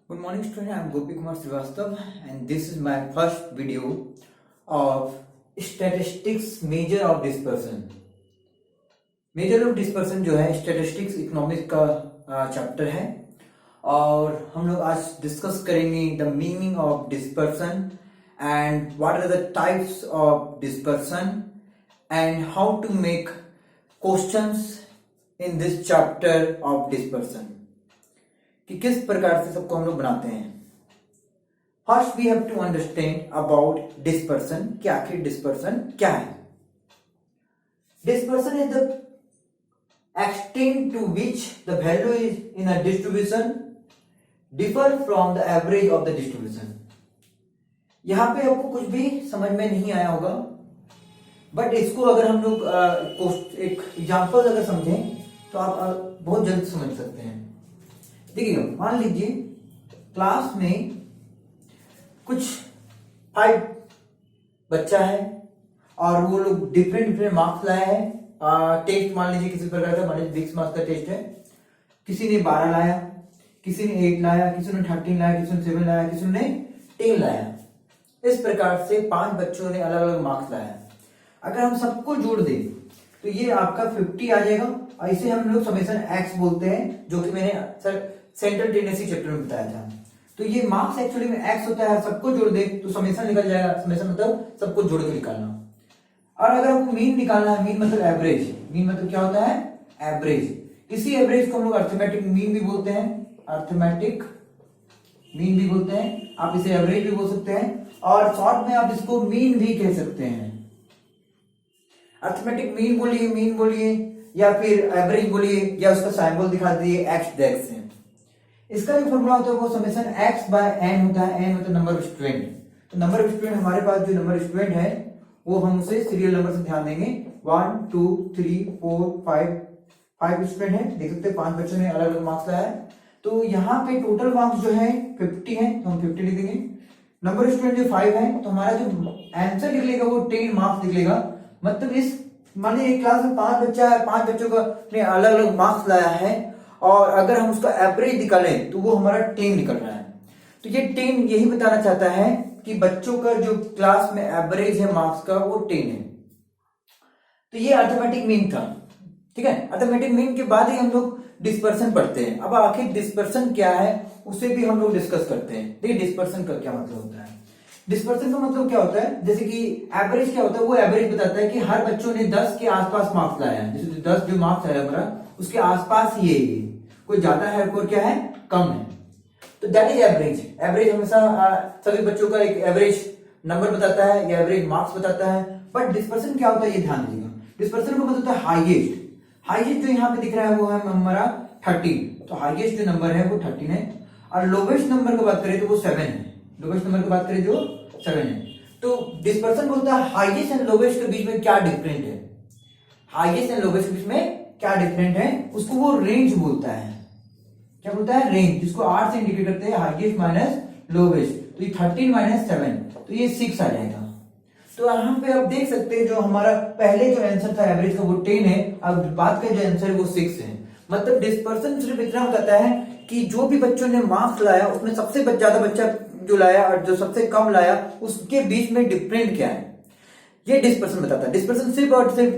Good morning student, I am Gopi Kumar Srivastav and this is my first video of statistics measure of dispersion. Measure of dispersion जो है statistics economics का chapter है और हम लोग आज discuss करेंगे the meaning of dispersion and what are the types of dispersion and how to make questions in this chapter of dispersion, कि किस प्रकार से सबको हम लोग बनाते हैं. First we have to understand about dispersion कि आखिर डिस्पर्सन क्या है. Dispersion is the extent to which the value is in a distribution differ from the average of the distribution. यहां पे आपको कुछ भी समझ में नहीं आया होगा, बट इसको अगर हम लोग एक एग्जांपल अगर समझें तो आप बहुत जल्द समझ सकते हैं. देखिए, मान लीजिए क्लास में कुछ 5 बच्चा है और वो लोग डिफरेंट मार्क्स लाया है. टेस्ट मान लीजिए किसी प्रकार का, मान लीजिए 20 मार्क्स का टेस्ट है. किसी ने 12 लाया, किसी ने 8 लाया, किसी ने 13 लाया, किसी ने 7 लाया, किसी ने 10 लाया. इस प्रकार से 5 बच्चों ने अलग अलग मार्क्स लाया. अगर हम सबको जोड़ दें तो ये आपका 50 आ जाएगा. और इसे हम लोग समेशन एक्स बोलते हैं, जो कि मैंने सर सेंट्रल टेंडेंसी चैप्टर में बताया था. तो ये मार्क्स एक्चुअली में एक्स होता है. सबको जोड़ दे तो समेशन निकल जाएगा. समेशन मतलब सबको जोड़ के निकालना. और अगर आपको मीन निकालना है, मीन मतलब एवरेज. मीन मतलब क्या होता है? एवरेज. इसी एवरेज को हम लोग अर्थमेटिक मीन भी बोलते हैं. अर्थमेटिक मीन भी बोलते हैं. आप इसे एवरेज भी बोल सकते हैं और शॉर्ट में आप इसको मीन भी कह सकते हैं. अर्थमेटिक मीन बोलिए या फिर एवरेज बोलिए या उसका सिंबल दिखा दीजिए एक्स डेक्स है. इसका जो फॉर्मूला होता है वो समेशन एक्स बाय एन होता है. एन मतलब नंबर ऑफ स्टूडेंट. तो नंबर ऑफ स्टूडेंट हमारे पास जो नंबर ऑफ स्टूडेंट है वो हम उसे सीरियल नंबर से ध्यान देंगे. 1 2 3 4 5 स्टूडेंट है. देख सकते हैं 5 बच्चों ने अलग अलग मार्क्स लाया है. तो यहाँ पे टोटल मार्क्स जो है 50 है, तो हम 50 लिख देंगे. नंबर ऑफ स्टूडेंट जो 5 है, तो हमारा जो आंसर निकलेगा वो 10 मार्क्स निकलेगा. मतलब इस मान लीजिए क्लास में 5 बच्चा है, 5 बच्चों का ने अलग अलग मार्क्स लाया है और अगर हम उसका एवरेज निकालें तो वो हमारा 10 निकल रहा है. तो ये 10 यही बताना चाहता है कि बच्चों का जो क्लास में एवरेज है मार्क्स का वो 10 है. तो ये अर्थमेटिक मीन था. ठीक है. अर्थमेटिक मीन के बाद ही हम लोग डिस्पर्सन पढ़ते हैं. अब आखिर डिस्पर्सन क्या है उसे भी हम लोग डिस्कस करते हैं. देखिए डिस्पर्सन का क्या मतलब होता है. डिस्पर्सन का मतलब क्या होता है, जैसे कि एवरेज क्या होता है, वो एवरेज बताता है कि हर बच्चों ने 10 के आसपास मार्क्स लाया है. जैसे 10 जो मार्क्स है हमारा उसके आसपास ये कोई ज्यादा है और क्या है कम है. तो दैट इज एवरेज. एवरेज हमेशा सभी बच्चों का एक एवरेज नंबर बताता है या एवरेज मार्क्स बताता है. बट डिस्पर्सन क्या होता है ये ध्यान दीजिएगा. डिस्पर्सन का मतलब होता है हाईएस्ट. हाईएस्ट जो यहाँ पे दिख रहा है वो है हमारा 13. तो हाईएस्ट जो नंबर है वो 13 है. और लोवेस्ट नंबर की बात करें तो वो 7 है. लोवेस्ट नंबर की बात करें जो 7 है. तो डिस्पर्सन बोलता है हाईएस्ट एंड लोवेस्ट के बीच में क्या डिफरेंट है. हाईएस्ट एंड लोवेस्ट के बीच में क्या डिफरेंट है उसको वो रेंज बोलता है. क्या बोलता है? रेंज. जिसको 8 से इंडिकेट करते हैं हाईएस्ट माइनस लोवेस्ट. तो ये 13 माइनस 7 तो ये 6 आ जाएगा. तो यहाँ पे आप देख सकते हैं जो हमारा पहले जो आंसर था एवरेज का वो 10 है. अब बात का जो आंसर है वो 6 है. मतलब डिस्पर्सन सिर्फ इतना बताता है कि जो भी बच्चों ने मार्क्स लाया उसमें सबसे ज्यादा बच्चा जो लाया और जो सबसे कम लाया उसके बीच में डिफरेंट क्या है ये डिस्पर्सन बताता है. डिस्पर्सन सिर्फ और सिर्फ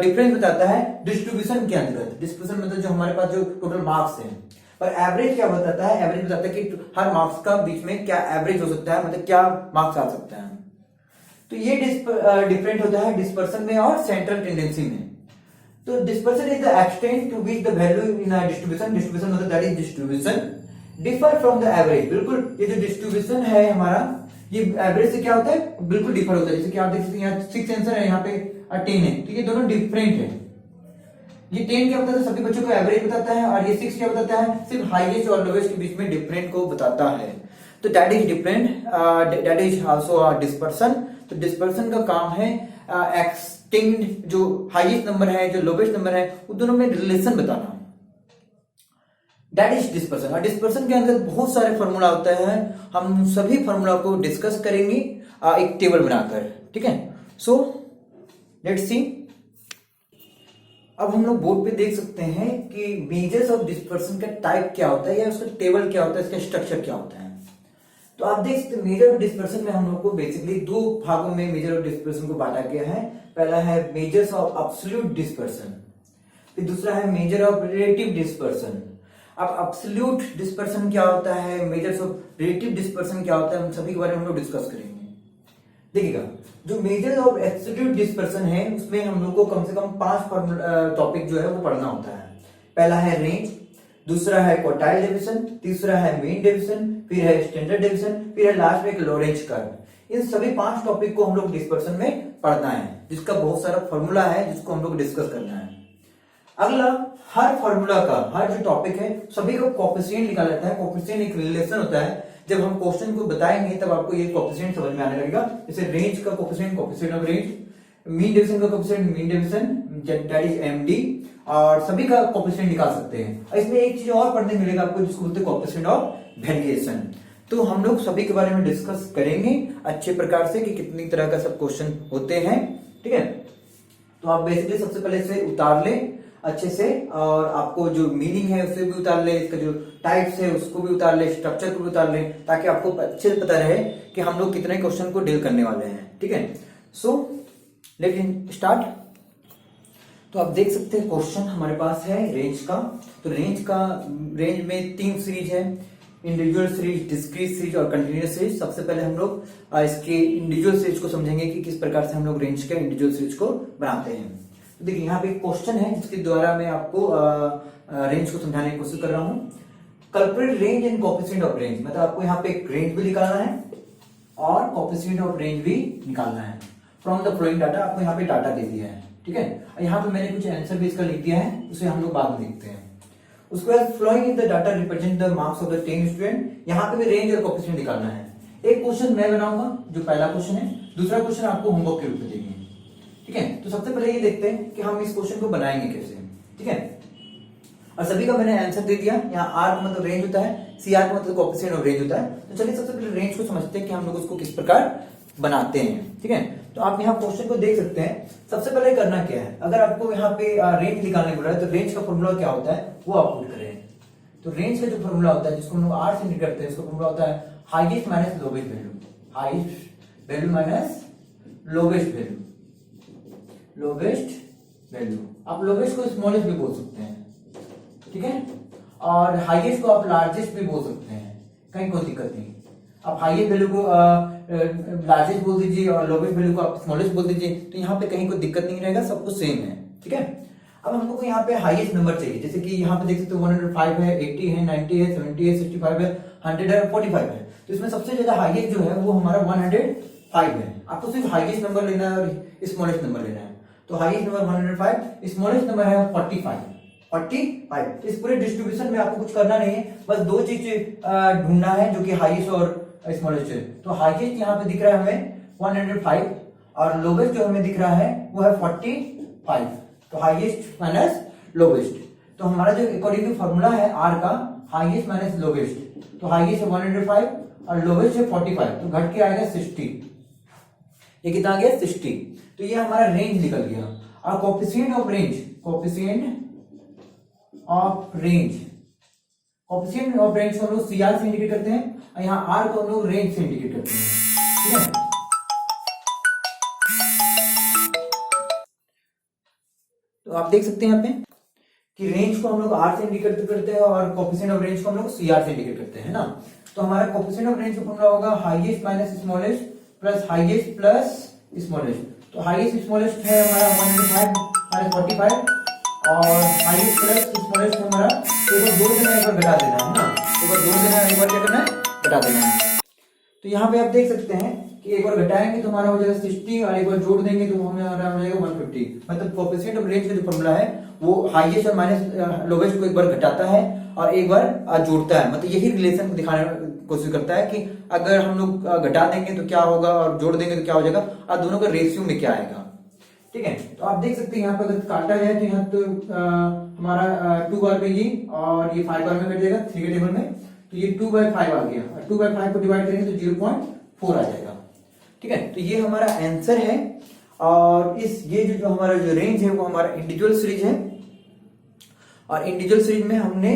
डिफरेंस बताता है डिस्ट्रीब्यूशन के अंतर्गत. डिस्पर्सन मतलब जो हमारे पास जो टोटल मार्क्स हैं. पर एवरेज क्या बताता है? एवरेज बताता है कि हर मार्क्स का बीच में क्या एवरेज हो सकता है, मतलब क्या मार्क्स आ सकता है. तो ये डिफरेंट होता है डिस्पर्सन में और सेंट्रल टेंडेंसी में. तो dispersion is the extent to which the value in a distribution. Distribution मतलब that is distribution differ from the average. बिल्कुल ये जो डिस्ट्रीब्यूशन है हमारा ये एवरेज से क्या होता है बिल्कुल डिफर होता है. जैसे कि आप देख सकते हैं यहाँ 6 आंसर है, यहाँ पे 10 है. तो ये दोनों डिफरेंट है. ये 10 क्या बताता है? सभी बच्चों को एवरेज बताता है. और ये 6 क्या बताता है? सिर्फ हाईएस्ट और लोवेस्ट के बीच में डिफरेंट को बताता है. तो that is different. That is also dispersion. तो डिस्पर्सन का काम है एक्सटेंड जो हाईएस्ट नंबर है जो लोवेस्ट नंबर है उन दोनों में रिलेशन बताना. That is dispersion. और डिस्पर्सन के अंदर बहुत सारे फॉर्मूला होते हैं. हम सभी फॉर्मूला को डिस्कस करेंगे एक टेबल बनाकर. ठीक है. So let's see. अब हम लोग बोर्ड पे देख सकते हैं कि मेजर्स ऑफ डिस्पर्सन का टाइप क्या होता है या उसका टेबल क्या होता है, इसका स्ट्रक्चर क्या होता है। तो आप देख सकते हैं मेजर ऑफ डिस्पर्सन में हम लोग को बेसिकली दो भागों में मेजर ऑफ डिस्पर्सन को बांटा गया है। पहला है मेजर्स ऑफ एब्सोल्यूट डिस्पर्सन, फिर दूसरा है मेजर ऑफ रिलेटिव डिस्पर्सन। अब एब्सोल्यूट डिस्पर्सन क्या होता है, मेजर्स ऑफ रिलेटिव डिस्पर्सन क्या होता है, हम सभी के बारे में हम लोग डिस्कस करेंगे। देखिएगा, जो मेजर ऑफ एब्सोल्यूट डिस्पर्सन है उसमें हम लोग को कम से कम 5 टॉपिक जो है वो पढ़ना होता है। पहला है रेंज, दूसरा है क्वार्टाइल डिवीजन, तीसरा है मीन डिवीजन, फिर है स्टैंडर्ड डिवीजन, फिर है लास्ट में एक लॉरेंज कर्व। इन सभी 5 टॉपिक को हम लोग डिस्पर्सन में पढ़ना है, जिसका बहुत सारा फॉर्मूला है जिसको हम लोग डिस्कस करना है। अगला, हर फॉर्मूला का, हर जो टॉपिक है सभी का कोएफिशिएंट निकाला जाता है। कोएफिशिएंट एक रिलेशन होता है, जब हम क्वेश्चन को बताएंगे तब आपको ये कोएफिशिएंट समझ में आने लगेगा। जैसे रेंज का coefficient, coefficient of range, mean division का coefficient, mean division that is MD, और सभी का कोएफिशिएंट निकाल सकते हैं। इसमें एक चीज और पढ़ने मिलेगा आपको जिसको बोलते हैं कोएफिशिएंट ऑफ वेरिएशन। तो हम लोग सभी के बारे में डिस्कस करेंगे अच्छे प्रकार से कि कितनी तरह का सब क्वेश्चन होते हैं, ठीक है। तो आप बेसिकली सबसे पहले इसे उतार ले अच्छे से, और आपको जो मीनिंग है उसे भी उतार ले, इसका जो टाइप्स है उसको भी उतार ले, स्ट्रक्चर को भी उतार ले, ताकि आपको अच्छे से पता रहे कि हम लोग कितने क्वेश्चन को डील करने वाले हैं, ठीक है। So let start. तो आप देख सकते हैं क्वेश्चन हमारे पास है रेंज का। तो रेंज में 3 सीरीज है, इंडिविजुअल सीरीज, डिस्क्रीट सीरीज और कंटिन्यूअस सीरीज। सबसे पहले हम लोग इसके इंडिविजुअल सीरीज को समझेंगे कि किस प्रकार से हम लोग रेंज के इंडिविजुअल सीरीज को बनाते हैं। तो देखिए यहाँ पे एक क्वेश्चन है जिसके द्वारा मैं आपको रेंज को समझाने की कोशिश कर रहा हूँ। Calculate range and coefficient of range, मतलब आपको यहाँ पे एक रेंज भी निकालना है और कोएफिशिएंट ऑफ रेंज भी निकालना है। फ्रॉम द फॉलोइंग डाटा, आपको यहाँ पे डाटा दे दिया है, ठीक है। यहाँ पे मैंने कुछ आंसर भी इसका लिख दिया है, उसे हम लोग बाद में देखते हैं। उसके बाद flowing in the data represent the marks of the 10 student. यहाँ पे भी रेंज और कोएफिशिएंट निकालना है। एक क्वेश्चन मैं बनाऊंगा जो पहला क्वेश्चन है, दूसरा क्वेश्चन आपको होमवर्क के रूप में देंगे, ठीक है। तो सबसे पहले ये देखते हैं कि हम इस क्वेश्चन को बनाएंगे कैसे, ठीक है। और सभी का मैंने आंसर दे दिया। यहाँ आर का मतलब रेंज होता है, सी आर का मतलब कोएफिशिएंट ऑफ रेंज होता है। तो चलिए सबसे पहले रेंज को समझते हैं कि हम लोग उसको किस प्रकार बनाते हैं, ठीक है। तो आप यहाँ क्वेश्चन को देख सकते हैं। सबसे पहले करना क्या है, अगर आपको यहाँ पे रेंज निकालने बोला है तो रेंज का फॉर्मूला क्या होता है वो आप पुट करें। तो रेंज का जो फॉर्मूला होता है जिसको हम लोग आर से निकलते हैं, इसका फॉर्मूला होता है highest minus lowest value, highest value minus lowest value, lowest value. आप लोवेस्ट को स्मॉलेस्ट भी बोल सकते हैं, ठीक है, और हाईएस्ट को आप लार्जेस्ट भी बोल सकते हैं, कहीं कोई दिक्कत नहीं। आप हाईएस्ट वैल्यू को लार्जेस्ट बोल दीजिए और लोवेस्ट वैल्यू को आप स्मॉलेस्ट बोल दीजिए, तो यहाँ पे कहीं कोई दिक्कत नहीं रहेगा, सब कुछ सेम है, ठीक है। अब हम लोग को यहाँ पे हाईएस्ट नंबर चाहिए, जैसे कि यहाँ पे देख सकते हो 105 है, 80 है, 90 है, 70 है, 65 है, 100 है, 45 है। तो इसमें सबसे ज्यादा हाईएस्ट जो है वो हमारा 105 है। आपको सिर्फ हाईएस्ट नंबर लेना है और स्मॉलेस्ट नंबर लेना है। तो हाईएस्ट नंबर 105, स्मॉलेस्ट नंबर है 45। इस पूरे डिस्ट्रीब्यूशन में आपको कुछ करना नहीं है, बस 2 चीज ढूंढना है जो कि हाईएस्ट और स्मॉलेस्ट है। तो हाईएस्ट यहाँ पे दिख रहा है हमें 105 और लोवेस्ट जो हमें दिख रहा है वो है 45। तो हाईएस्ट माइनस लोवेस्ट, तो हमारा जो अकॉर्डिंग टू फॉर्मूला है आर का, हाईएस्ट माइनस लोवेस्ट, तो हाईएस्ट है 105 और लोवेस्ट है 45, तो घट के आएगा 60। ये कितना आ गया 60। तो ये हमारा रेंज निकल गया। और coefficient of range, coefficient of range, coefficient of range को हम लोग सीआर से इंडिकेट करते हैं और यहाँ आर को हम लोग रेंज से इंडिकेट करते हैं, ठीक है। तो आप देख सकते हैं यहाँ पे कि रेंज को हम लोग आर से इंडिकेट करते हैं और कोएफिशिएंट ऑफ रेंज को हम लोग सीआर से इंडिकेट करते हैं ना। तो हमारा कोएफिशिएंट ऑफ रेंज का फॉर्मूला होगा highest minus smallest plus highest plus smallest. तो हाईएस्ट स्मॉलेस्ट है हमारा 105 माइनस 45 और हाईएस्ट प्लस स्मॉलेस्ट हमारा, तो एक बार 2 देना एक बार घटा देना है ना, एक बार 2 देना एक बार क्या करना है घटा देना है। तो यहाँ पे आप देख सकते हैं कि एक बार घटाएंगे तो हमारा हो जाएगा 60 और एक बार जोड़ देंगे तो हमारा हो जाएगा 150। मतलब कोएफिशिएंट ऑफ रेंज का जो फॉर्मूला है वो हाईएस्ट और माइनस लोवेस्ट को एक बार घटाता है और एक बार जोड़ता है। मतलब यही रिलेशन को दिखाने की कोशिश करता है कि अगर हम लोग घटा देंगे तो क्या होगा और जोड़ देंगे तो क्या हो जाएगा और दोनों का रेशियो में क्या आएगा, ठीक है। तो आप देख सकते हैं यहाँ पे अगर काटा जाए तो यहाँ तो हमारा 2 बार पे ये और ये 5 बार में कट जाएगा 3 के टेबल में, तो ये 2/5 आ गया और 2/5 को डिवाइड करेंगे तो 0.4 आ जाएगा, ठीक है। तो ये हमारा आंसर है। और इस ये जो हमारा जो रेंज है वो हमारा इंडिविजुअल सीरीज है, और इंडिविजुअल सीरीज में हमने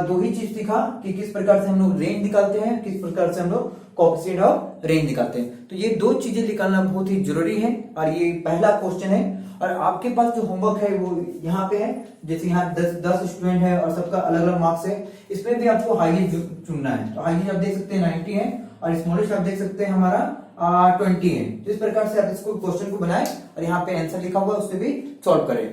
दो ही चीज सीखा कि किस प्रकार से हम लोग रेंज निकालते हैं, किस प्रकार से हम लोग कोएफिशिएंट ऑफ रेंज निकालते हैं। तो ये दो चीजें निकालना बहुत ही जरूरी है और ये पहला क्वेश्चन है। और आपके पास जो होमवर्क है वो यहाँ पे है, जैसे यहाँ 10 स्टूडेंट है और सबका अलग अलग मार्क्स है, इसमें भी आपको हाईएस्ट चुनना है। तो हाईएस्ट आप देख सकते हैं 90 है और स्मॉलेस्ट आप देख सकते हैं हमारा 20 है। तो इस प्रकार से आप इसको क्वेश्चन को बनाए और यहाँ पे आंसर लिखा हुआ है उससे भी सॉल्व करें।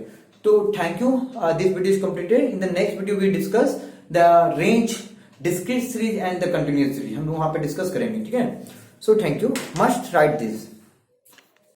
तो thank you, this video is completed. In the next video we discuss the range, discrete series and the continuous series, हम लोग वहां पे डिस्कस करेंगे, ठीक है। So thank you, must write this.